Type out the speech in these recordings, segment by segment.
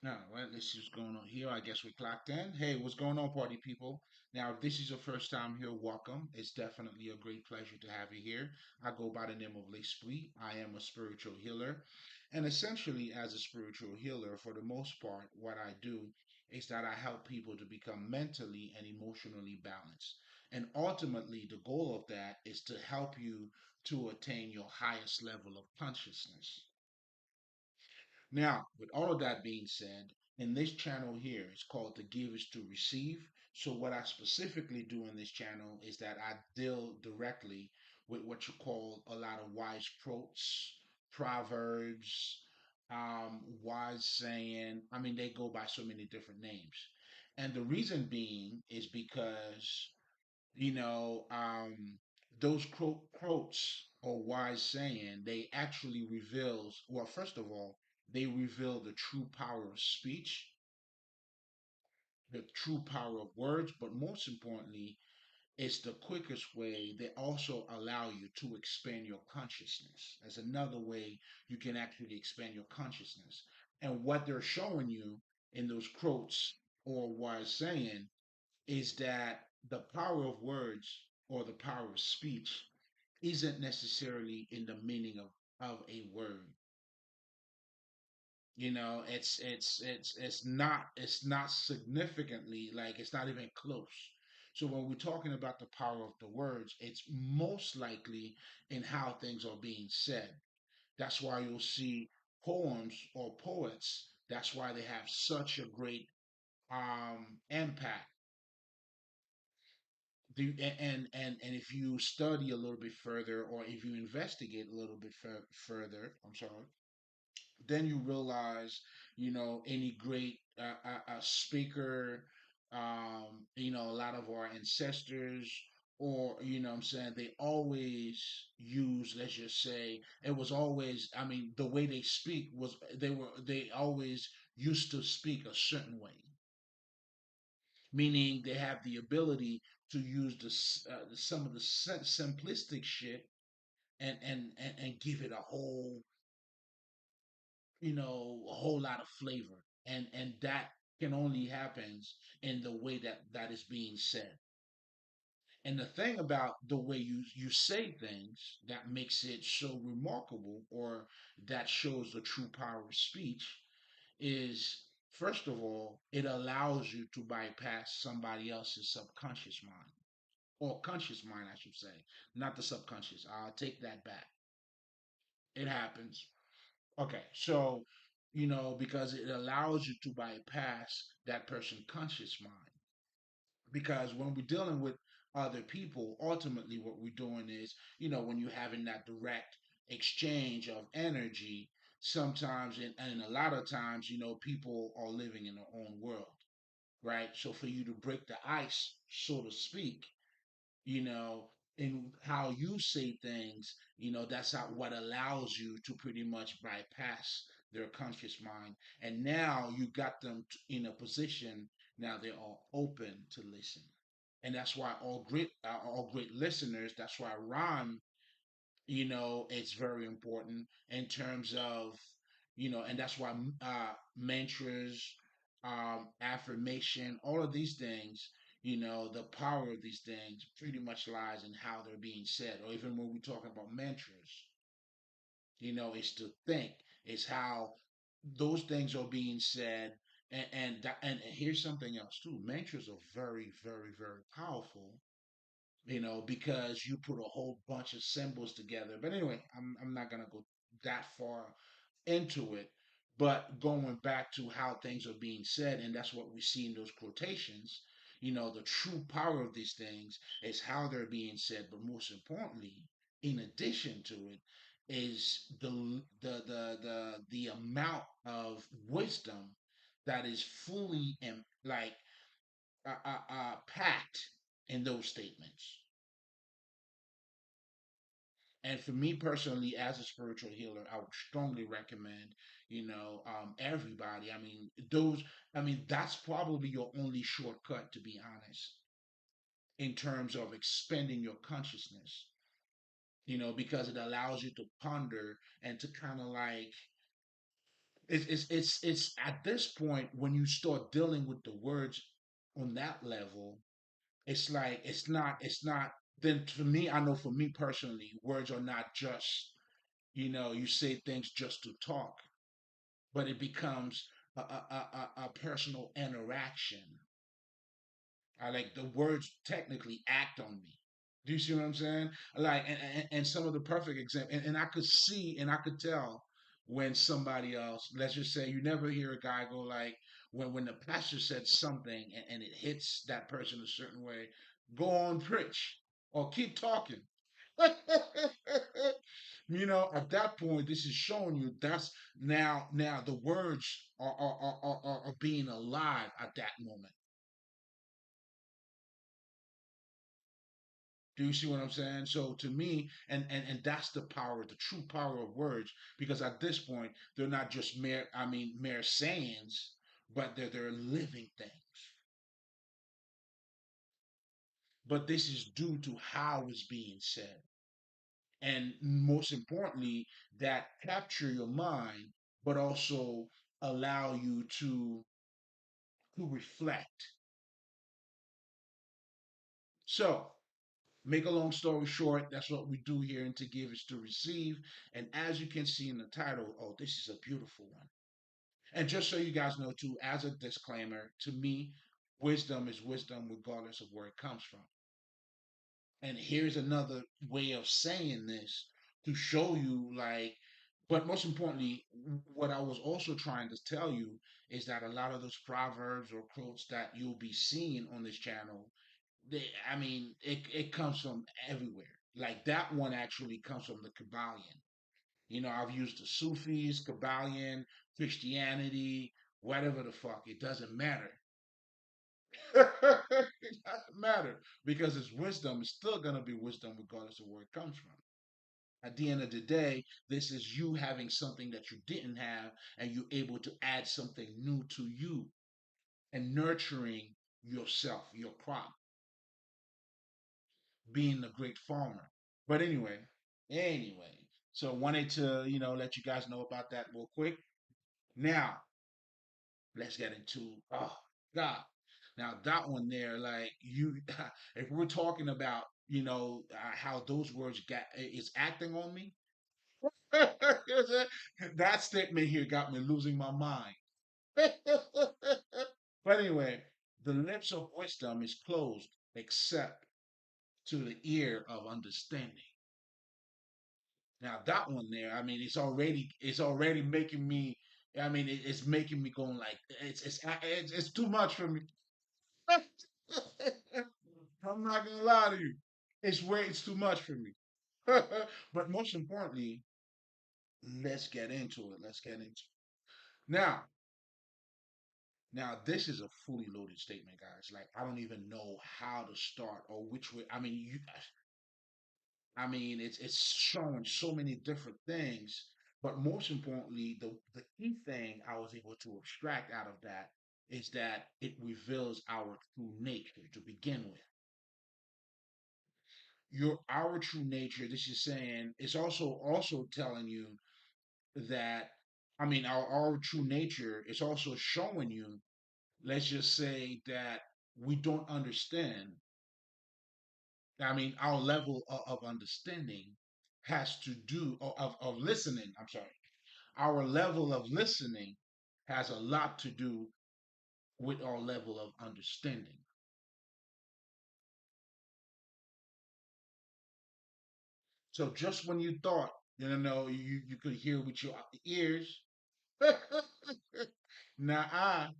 Now, well, let's see what's going on here. I guess we clocked in. Hey, what's going on, party people? Now, if this is your first time here, welcome. It's definitely a great pleasure to have you here. I go by the name of Lespri. I am a spiritual healer. And essentially, as a spiritual healer, for the most part, what I do is that I help people to become mentally and emotionally balanced. And ultimately, the goal of that is to help you to attain your highest level of consciousness. Now, with all of that being said, in this channel here, it's called The Give is to Receive. So, what I specifically do in this channel is that I deal directly with what you call a lot of wise quotes, proverbs, wise saying. I mean, they go by so many different names. And the reason being is because you know, those quotes or wise saying, they actually reveals, well, first of all, they reveal the true power of speech, the true power of words, but most importantly, it's the quickest way. They also allow you to expand your consciousness. That's another way you can actually expand your consciousness. And what they're showing you in those quotes or wise saying is that the power of words or the power of speech isn't necessarily in the meaning of a word. It's not significantly, like, it's not even close. So when we're talking about the power of the words, it's most likely in how things are being said. That's why you'll see poems or poets. That's why they have such a great impact. And if you study a little bit further, or if you investigate a little bit further, I'm sorry, then you realize, any great speaker, a lot of our ancestors, or, I'm saying, they always use, let's just say, it was always, I mean, the way they speak was, they always used to speak a certain way, meaning they have the ability to use some of the simplistic shit and give it a whole lot of flavor, and that can only happens in the way that is being said. And the thing about the way you say things that makes it so remarkable, or that shows the true power of speech, is, first of all, it allows you to bypass somebody else's subconscious mind, or conscious mind, I should say, not the subconscious. I'll take that back. It happens. Okay, so, because it allows you to bypass that person's conscious mind. Because when we're dealing with other people, ultimately what we're doing is, when you're having that direct exchange of energy, sometimes, and a lot of times, people are living in their own world, right? So for you to break the ice, so to speak, you know, in how you say things, that's how, what allows you to pretty much bypass their conscious mind. And now you got them in a position, now they're all open to listen. And that's why all great listeners, that's why rhyme, it's very important in terms of, and that's why mantras, affirmation, all of these things, the power of these things pretty much lies in how they're being said. Or even when we talk about mantras, it's to think, it's how those things are being said. And here's something else too. Mantras are very, very, very powerful, because you put a whole bunch of symbols together. But anyway, I'm not gonna go that far into it. But going back to how things are being said, and that's what we see in those quotations. The true power of these things is how they're being said. But most importantly, in addition to it, is the amount of wisdom that is fully and like packed in those statements. And for me personally, as a spiritual healer, I would strongly recommend, everybody. That's probably your only shortcut, to be honest, in terms of expanding your consciousness, because it allows you to ponder and to kind of like It's at this point when you start dealing with the words on that level, it's like it's not then for me, I know for me personally, words are not just, you say things just to talk, but it becomes a personal interaction. I like the words technically act on me. Do you see what I'm saying? Like, and some of the perfect example, and I could see and I could tell when somebody else, let's just say, you never hear a guy go like, when the pastor said something and it hits that person a certain way, go on, preach or keep talking. At that point, this is showing you that's now the words are being alive at that moment. Do you see what I'm saying? So to me, and that's the power, the true power of words, because at this point, they're not just mere sayings, but they're living things. But this is due to how it's being said. And most importantly, that capture your mind, but also allow you to reflect. So make a long story short, that's what we do here, and to give is to receive. And as you can see in the title, oh, this is a beautiful one. And just so you guys know, too, as a disclaimer, to me, wisdom is wisdom regardless of where it comes from. And here's another way of saying this to show you, like, but most importantly, what I was also trying to tell you is that a lot of those proverbs or quotes that you'll be seeing on this channel, it comes from everywhere. Like that one actually comes from the Kabbalion. I've used the Sufis, Kabbalion, Christianity, whatever the fuck. It doesn't matter. It doesn't matter because it's wisdom. It's still gonna be wisdom regardless of where it comes from. At the end of the day, this is you having something that you didn't have, and you're able to add something new to you and nurturing yourself, your crop, being a great farmer. But anyway, so wanted to, let you guys know about that real quick. Now, let's get into, oh God. Now that one there, like you, if we're talking about, how those words got is acting on me, that statement here got me losing my mind. But anyway, the lips of wisdom is closed except to the ear of understanding. Now that one there, it's already making me. It's making me going like it's too much for me. I'm not gonna lie to you. It's too much for me. But most importantly, let's get into it. Let's get into it. Now, now this is a fully loaded statement, guys. Like I don't even know how to start or which way. It's showing so many different things, but most importantly, the key thing I was able to extract out of that is that it reveals our true nature to begin with. Our true nature. This is saying it's also telling you that our true nature is also showing you. Let's just say that we don't understand. Our level of understanding has to do of listening. I'm sorry. Our level of listening has a lot to do with our level of understanding. So just when you thought, you could hear with your ears, nah,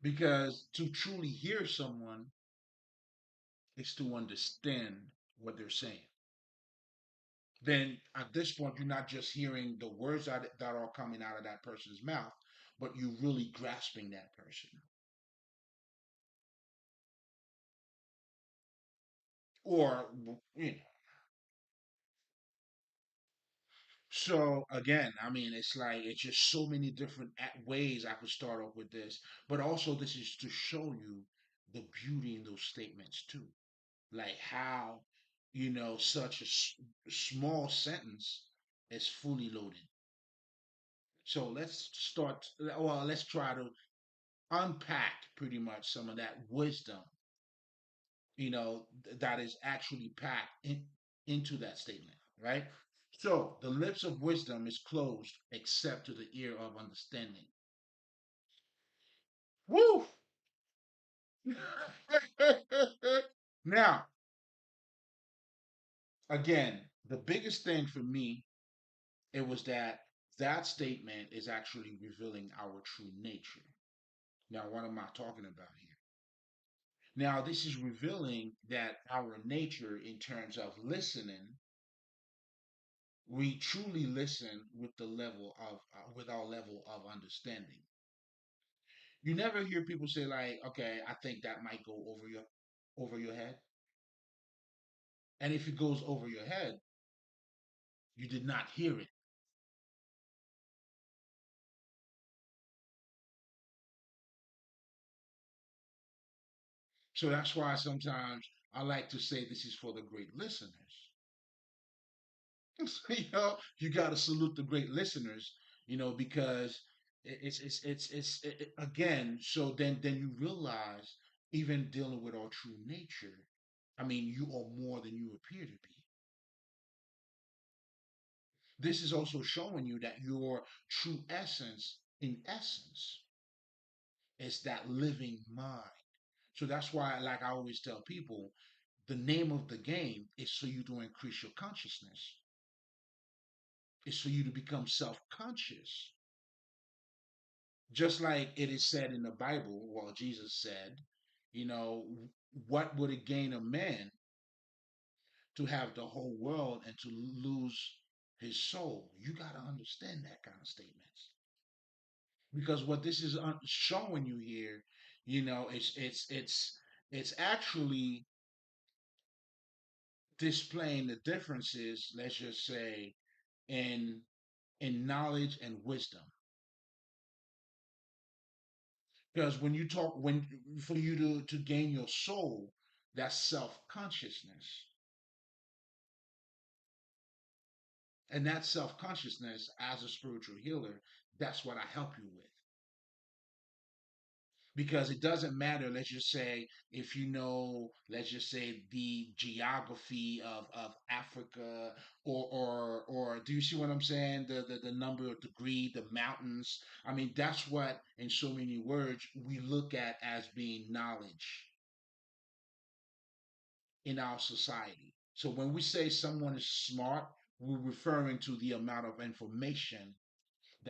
because to truly hear someone is to understand what they're saying. Then at this point, you're not just hearing the words that are coming out of that person's mouth, but you're really grasping that person. Or, so again, it's just so many different ways I could start off with this, but also this is to show you the beauty in those statements too. Like how, such a small sentence is fully loaded. So let's start. Well, let's try to unpack pretty much some of that wisdom, that is actually packed into that statement, right? So the lips of wisdom is closed except to the ear of understanding. Woo! Now, again, the biggest thing for me, it was that statement is actually revealing our true nature. Now, what am I talking about here? Now, this is revealing that our nature in terms of listening, we truly listen with our level of understanding. You never hear people say like, "Okay, I think that might go over your head," and if it goes over your head, you did not hear it. So that's why sometimes I like to say this is for the great listeners. You got to salute the great listeners, because again. So then you realize, even dealing with our true nature, I mean, you are more than you appear to be. This is also showing you that your true essence, in essence, is that living mind. So that's why, like I always tell people, the name of the game is for you to increase your consciousness. It's for you to become self-conscious. Just like it is said in the Bible, well, Jesus said, you know, what would it gain a man to have the whole world and to lose his soul? You got to understand that kind of statements. Because what this is showing you here, it's actually displaying the differences, let's just say, in knowledge and wisdom. Because when you talk, when for you to gain your soul, that's self consciousness, and that self consciousness, as a spiritual healer, that's what I help you with. Because it doesn't matter, let's just say, if you know, let's just say, the geography of Africa, or do you see what I'm saying, the number of degree, the mountains. I mean, that's what, in so many words, we look at as being knowledge in our society. So when we say someone is smart, we're referring to the amount of information